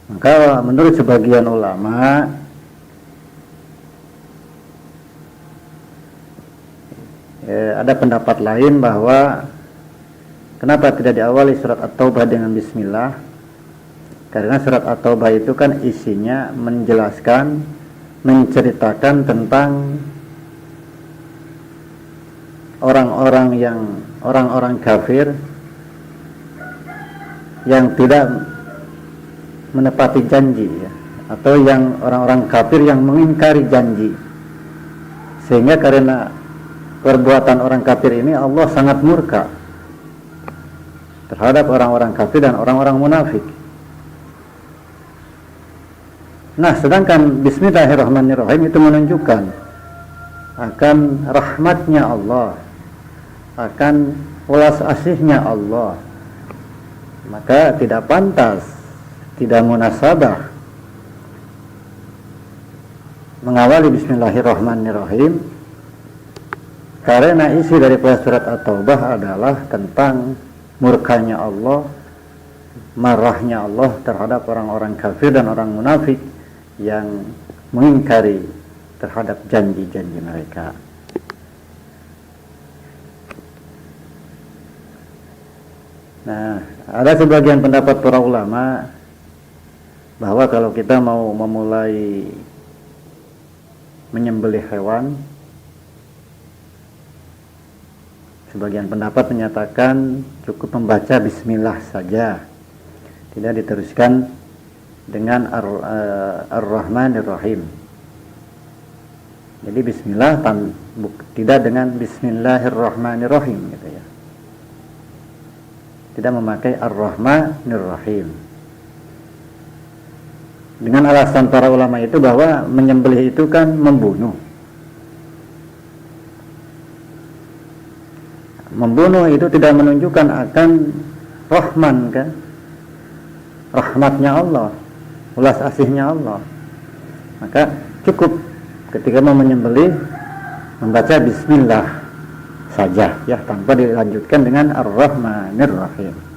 Maka menurut sebagian ulama ada pendapat lain bahwa kenapa tidak diawali surat At-Taubah dengan bismillah? Karena surat At-Taubah itu kan isinya menjelaskan, menceritakan tentang orang-orang kafir yang tidak menepati janji, ya, atau yang orang-orang kafir yang mengingkari janji. Sehingga karena perbuatan orang kafir ini Allah sangat murka terhadap orang-orang kafir dan orang-orang munafik. Nah, sedangkan bismillahirrahmanirrahim itu menunjukkan akan rahmatnya Allah, akan welas asihnya Allah. Maka tidak pantas, tidak munasabah mengawali bismillahirrahmanirrahim, karena isi dari surat At-Taubah adalah tentang murkanya Allah, marahnya Allah terhadap orang-orang kafir dan orang munafik yang mengingkari terhadap janji-janji mereka. Nah, ada sebagian pendapat para ulama bahwa kalau kita mau memulai menyembelih hewan, sebagian pendapat menyatakan cukup membaca bismillah saja, tidak diteruskan dengan Ar-Rahmanir-Rahim. Jadi bismillah tidak dengan bismillahirrahmanirrahim gitu ya. Tidak memakai Ar-Rahmanir-Rahim. Dengan alasan para ulama itu bahwa menyembelih itu kan membunuh. Membunuh itu tidak menunjukkan akan Rahman, kan? Rahmatnya Allah, ulas asihnya Allah. Maka cukup ketika mau menyembelih membaca bismillah saja, ya, tanpa dilanjutkan dengan Ar-Rahmanir-Rahim.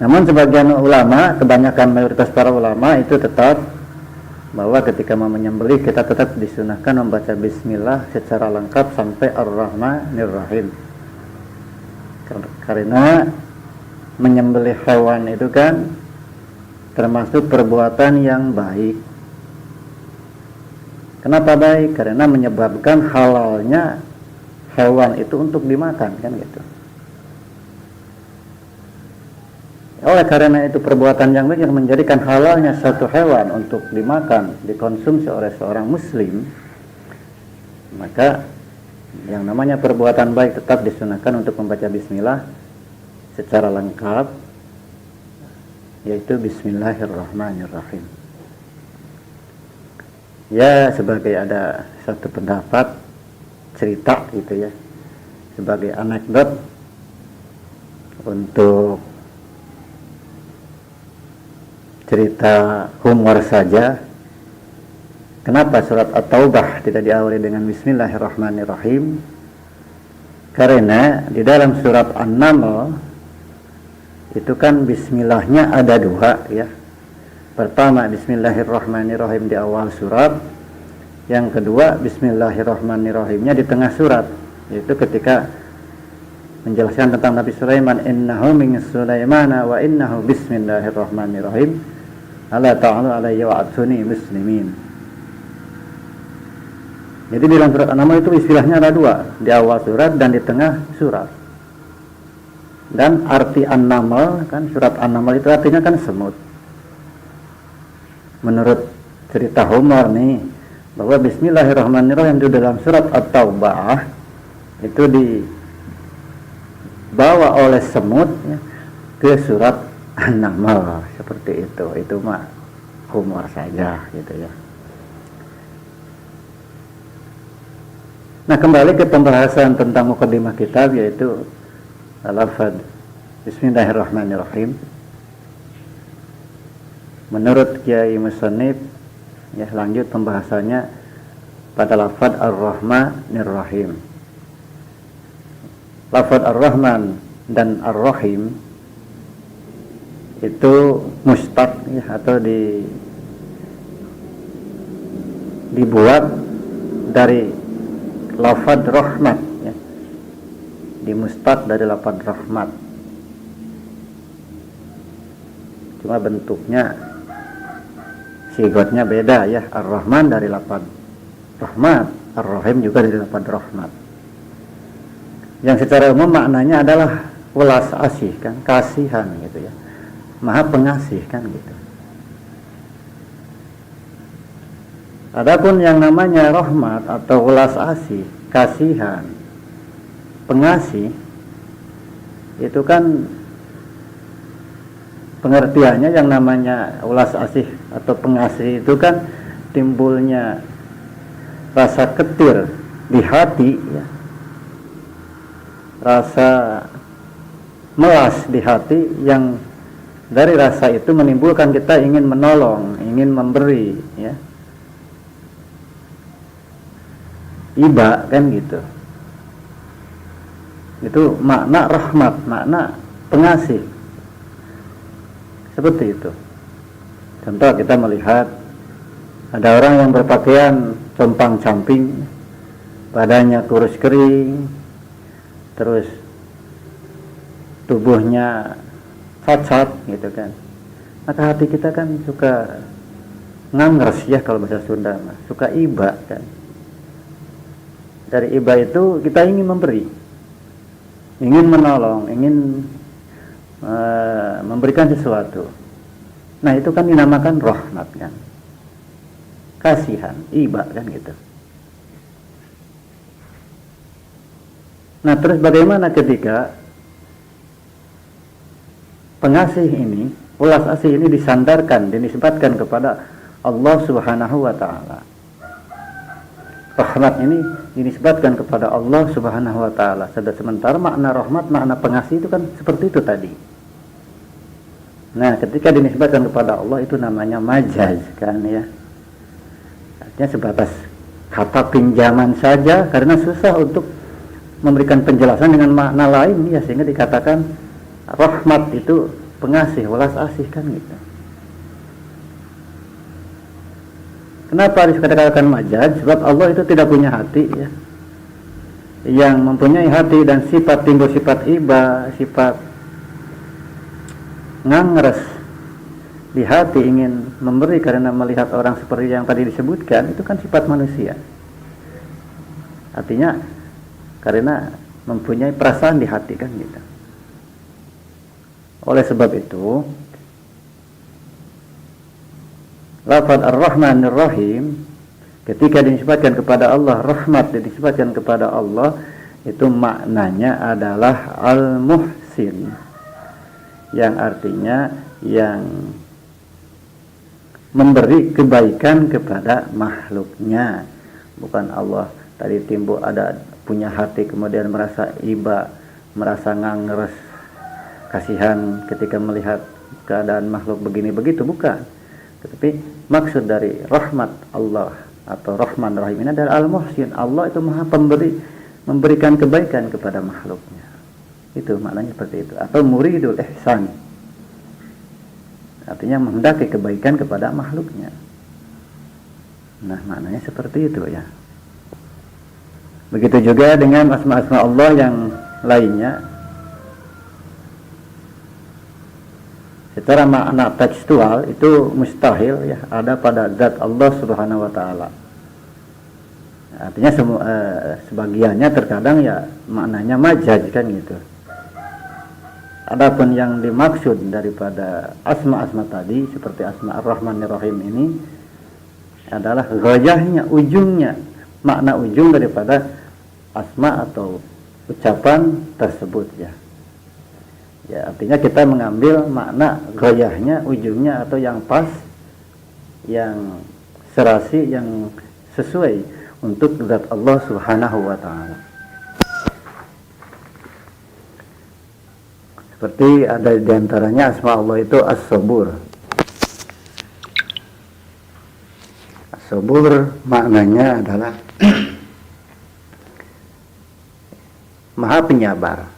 Namun sebagian ulama, kebanyakan mayoritas para ulama itu tetap bahwa ketika mau menyembelih kita tetap disunahkan membaca bismillah secara lengkap sampai Ar-Rahmanir-Rahim. Karena menyembelih hewan itu kan termasuk perbuatan yang baik. Kenapa baik? Karena menyebabkan halalnya hewan itu untuk dimakan, kan gitu. Oleh karena itu perbuatan yang baik yang menjadikan halalnya satu hewan untuk dimakan, dikonsumsi oleh seorang muslim, maka yang namanya perbuatan baik tetap disunahkan untuk membaca bismillah secara lengkap, yaitu bismillahirrahmanirrahim. Ya, sebagai ada satu pendapat cerita gitu ya, sebagai anekdot untuk cerita humor saja. Kenapa surat At-Taubah tidak diawali dengan bismillahirrahmanirrahim? Karena di dalam surat An-Naml itu kan bismillahnya ada dua, ya. Pertama bismillahirrahmanirrahim di awal surat, yang kedua bismillahirrahmanirrahimnya di tengah surat, yaitu ketika menjelaskan tentang Nabi Sulaiman, innahu min Sulaimana wa innahu bismillahirrahmanirrahim ala ta'ala alayya wa atuni muslimin. Jadi di dalam surat An-Naml itu istilahnya ada dua, di awal surat dan di tengah surat. Dan arti An-Naml, kan surat An-Naml itu artinya kan semut. Menurut cerita humor nih, bahwa bismillahirrahmanirrahim di dalam surat At-Taubah itu dibawa oleh semut, ya, ke surat An-Naml, seperti itu. Itu mah humor saja gitu ya. Nah, kembali ke pembahasan tentang muqaddimah kitab, yaitu lafaz bismillahirrahmanirrahim. Menurut Kiai Musannif, ya, lanjut pembahasannya pada lafaz Ar-Rahmanir-Rahim. Lafaz Ar-Rahman dan Ar-Rahim itu mustaq ya, atau dibuat dari lafaz rahmat ya. Dimustaq dari lafaz rahmat. Cuma bentuknya sigotnya beda ya. Ar-Rahman dari lafaz rahmat, Ar-Rahim juga dari lafaz rahmat. Yang secara umum maknanya adalah welas asih kan, kasihan gitu ya. Maha pengasih kan gitu. Adapun yang namanya rahmat atau welas asih, kasihan, pengasih, itu kan pengertiannya yang namanya welas asih atau pengasih itu kan timbulnya rasa ketir di hati ya. Rasa melas di hati yang dari rasa itu menimbulkan kita ingin menolong, ingin memberi ya. Iba kan gitu. Itu makna rahmat, makna pengasih. Seperti itu. Contoh kita melihat ada orang yang berpakaian compang-camping, badannya kurus kering, terus tubuhnya cacat gitu kan. Maka hati kita kan suka ngangres ya kalau bahasa Sunda, suka iba kan. Dari iba itu kita ingin memberi, ingin menolong, ingin memberikan sesuatu. Nah itu kan dinamakan rahmat kan, kasihan, iba kan gitu. Nah terus bagaimana ketika pengasih ini, ulas asih ini disandarkan, dinisbatkan kepada Allah Subhanahu wa Ta'ala. Rahmat ini dinisbatkan kepada Allah Subhanahu wa Ta'ala. Sementara makna rahmat, makna pengasih itu kan seperti itu tadi. Nah, ketika dinisbatkan kepada Allah itu namanya majaz kan ya. Artinya sebatas kata pinjaman saja karena susah untuk memberikan penjelasan dengan makna lain ya, sehingga dikatakan rahmat itu pengasih, welas asih kan gitu. Kenapa dikatakan majaz? Sebab Allah itu tidak punya hati ya. Yang mempunyai hati dan sifat timbul sifat iba, sifat ngangres di hati, ingin memberi karena melihat orang seperti yang tadi disebutkan, itu kan sifat manusia. Artinya karena mempunyai perasaan di hati kan gitu. Oleh sebab itu lafaz Ar-Rahmanir Rahim ketika dinisbatkan kepada Allah, rahmat dinisbatkan kepada Allah, itu maknanya adalah Al-Muhsin, yang artinya yang memberi kebaikan kepada makhluknya. Bukan Allah tadi timbul ada punya hati kemudian merasa iba, merasa ngangres, kasihan ketika melihat keadaan makhluk begini begitu, bukan. Tetapi maksud dari rahmat Allah atau Rahman Rahim ini adalah Al-Muhsin. Allah itu maha pemberi, memberikan kebaikan kepada makhluknya. Itu maknanya seperti itu. Atau muridul ihsan, artinya menghendaki kebaikan kepada makhluknya. Nah maknanya seperti itu ya. Begitu juga dengan asma-asma Allah yang lainnya. Secara makna tekstual itu mustahil ya ada pada zat Allah Subhanahu wa Ta'ala. Artinya sebagiannya terkadang ya maknanya majaz kan gitu. Adapun yang dimaksud daripada asma-asma tadi seperti asma Ar-Rahmanir Rahim ini adalah ghayahnya, ujungnya, makna ujung daripada asma atau ucapan tersebut ya. Ya, artinya kita mengambil makna ghayahnya, ujungnya atau yang pas, yang serasi, yang sesuai untuk zat Allah Subhanahu wa Ta'ala. Seperti ada di antaranya asma Allah itu As-Sabur. As-Sabur maknanya adalah Maha Penyabar.